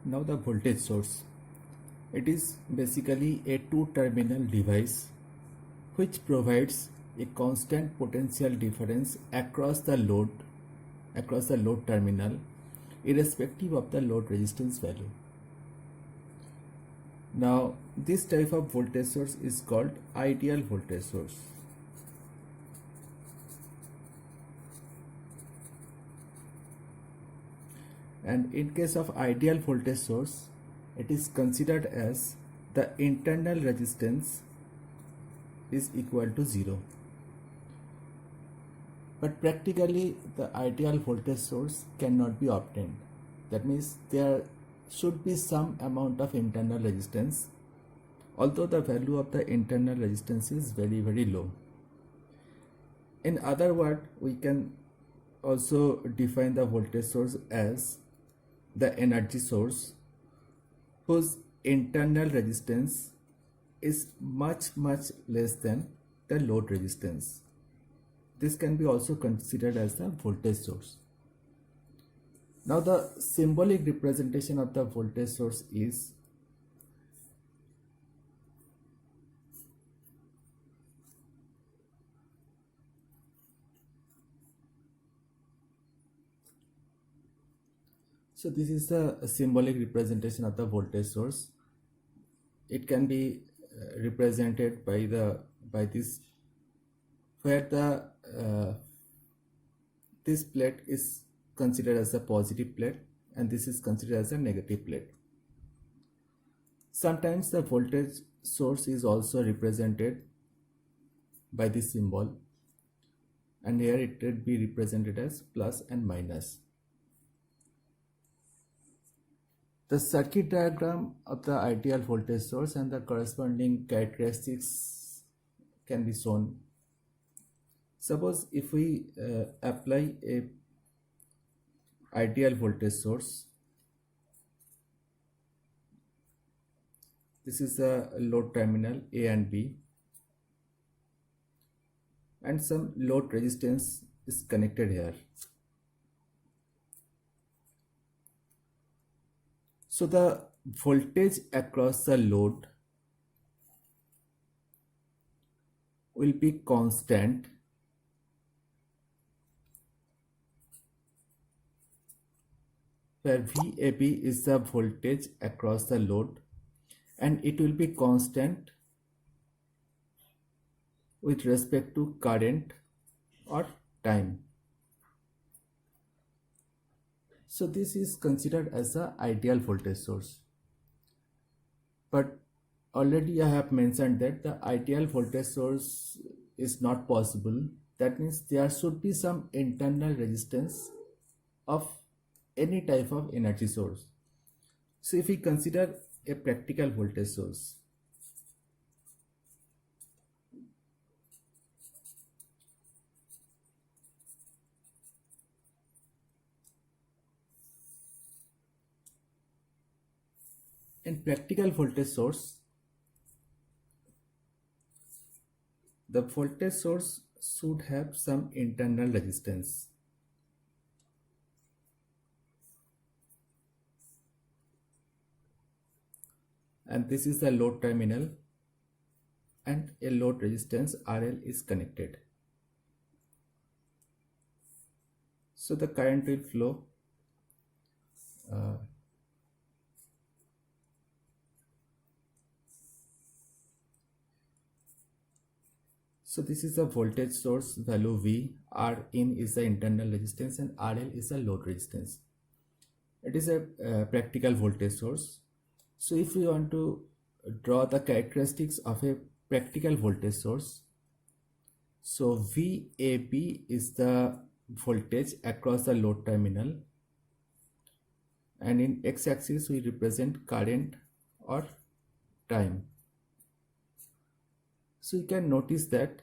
Now the voltage source. It is basically a two-terminal device which provides a constant potential difference across the load terminal irrespective of the load resistance value. Now this type of voltage source is called ideal voltage source. And in case of ideal voltage source, it is considered as the internal resistance is equal to 0. But practically the ideal voltage source cannot be obtained. That means there should be some amount of internal resistance, although the value of the internal resistance is very low. In other words, we can also define the voltage source as the energy source whose internal resistance is much less than the load resistance. This can be also considered as the voltage source. Now the symbolic representation of the voltage source is so this is the symbolic representation of the voltage source. It can be represented by this, where the this plate is considered as a positive plate and this is considered as a negative plate. Sometimes the voltage source is also represented by this symbol, and here it would be represented as plus and minus. The circuit diagram of the ideal voltage source and the corresponding characteristics can be shown. Suppose if we apply a ideal voltage source, this is a load terminal A and B, and some load resistance is connected here. So the voltage across the load will be constant where VAB is the voltage across the load, and it will be constant with respect to current or time. So this is considered as the ideal voltage source. But already I have mentioned that the ideal voltage source is not possible. That means there should be some internal resistance of any type of energy source. So if we consider a practical voltage source, in practical voltage source, the voltage source should have some internal resistance. And this is the load terminal, and a load resistance RL is connected. So the current will flow so this is the voltage source value V. R in is the internal resistance and RL is the load resistance. It is a practical voltage source. So if we want to draw the characteristics of a practical voltage source, so VAB is the voltage across the load terminal, and in x-axis we represent current or time. So you can notice that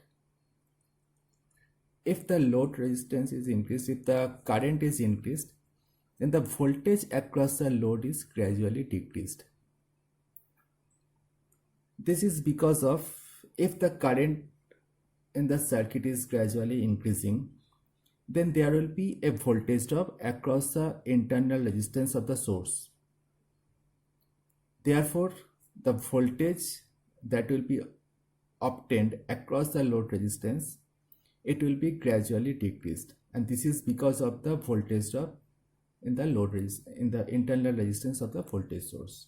if the load resistance is increased, if the current is increased, then the voltage across the load is gradually decreased. This is because of, if the current in the circuit is gradually increasing, then there will be a voltage drop across the internal resistance of the source. Therefore, the voltage that will be obtained across the load resistance, it will be gradually decreased, and this is because of the voltage drop in the in the internal resistance of the voltage source.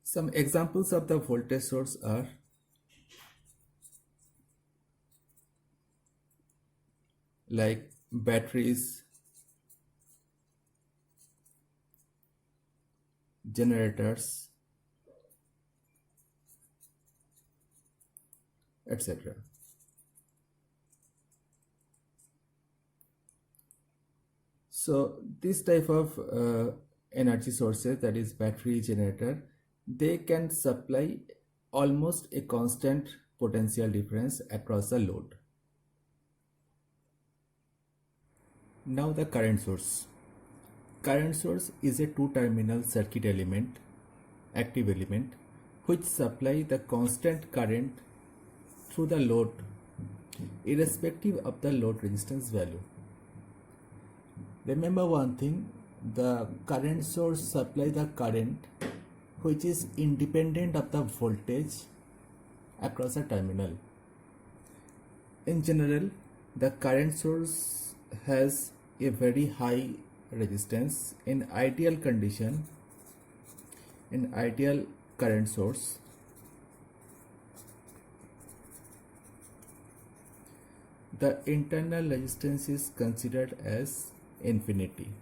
Some examples of the voltage source are like batteries, generators, etc. So this type of energy sources, that is battery, generator, they can supply almost a constant potential difference across the load. Now the current source. Current source is a two-terminal circuit element, active element, which supply the constant current through the load irrespective of the load resistance value. Remember one thing, the current source supply the current which is independent of the voltage across a terminal. In general, the current source has a very high resistance. In ideal condition, in ideal current source, the internal resistance is considered as infinity.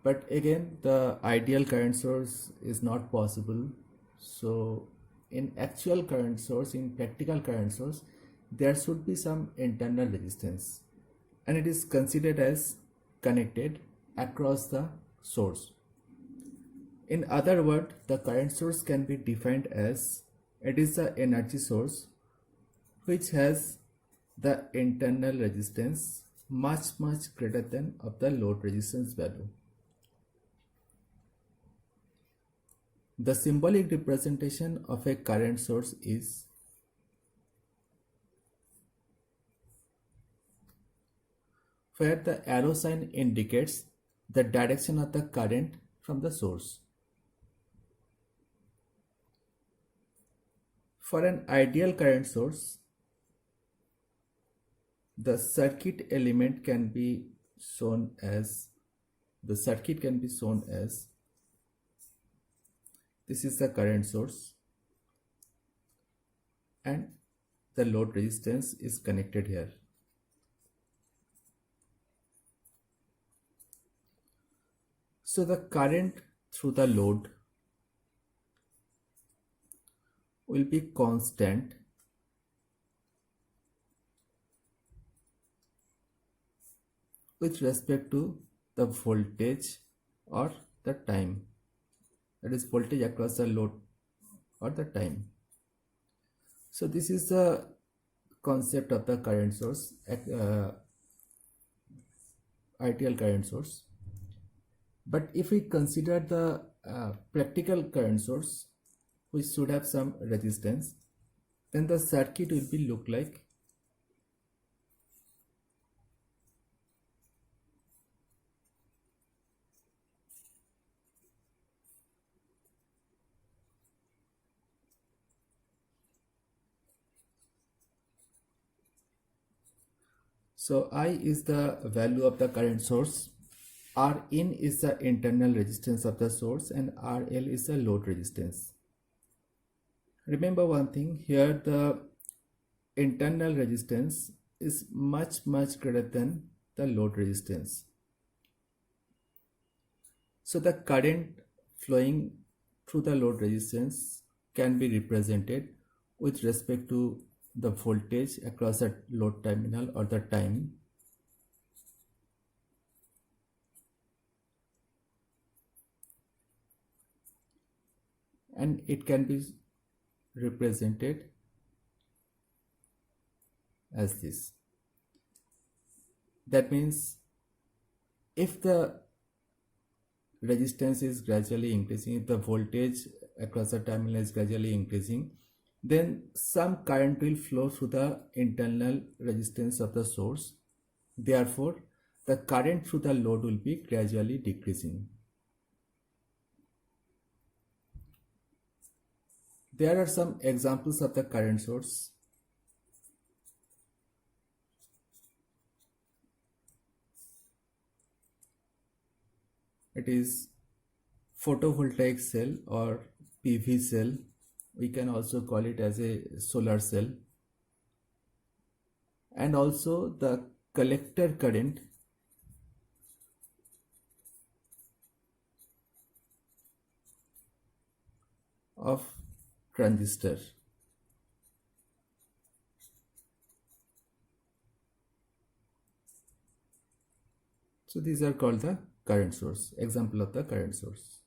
But again, the ideal current source is not possible. So in actual current source, in practical current source, there should be some internal resistance, and it is considered as connected across the source. In other words, the current source can be defined as it is the energy source which has the internal resistance much greater than of the load resistance value. The symbolic representation of a current source is where the arrow sign indicates the direction of the current from the source. For an ideal current source, the circuit element can be shown as, this is the current source and the load resistance is connected here. So the current through the load will be constant with respect to the voltage or the time, that is voltage across the load or the time. So this is the concept of the current source, ideal current source. But if we consider the practical current source, which should have some resistance, then the circuit will be look like so I is the value of the current source, R in is the internal resistance of the source, and RL is the load resistance. Remember one thing, here the internal resistance is much greater than the load resistance. So the current flowing through the load resistance can be represented with respect to the voltage across a load terminal or the time. And it can be represented as this. That means if the resistance is gradually increasing, if the voltage across the terminal is gradually increasing, then some current will flow through the internal resistance of the source. Therefore, the current through the load will be gradually decreasing. There are some examples of the current source. It is photovoltaic cell or PV cell. We can also call it as a solar cell. And also the collector current of transistor. So these are called the current source, example of the current source.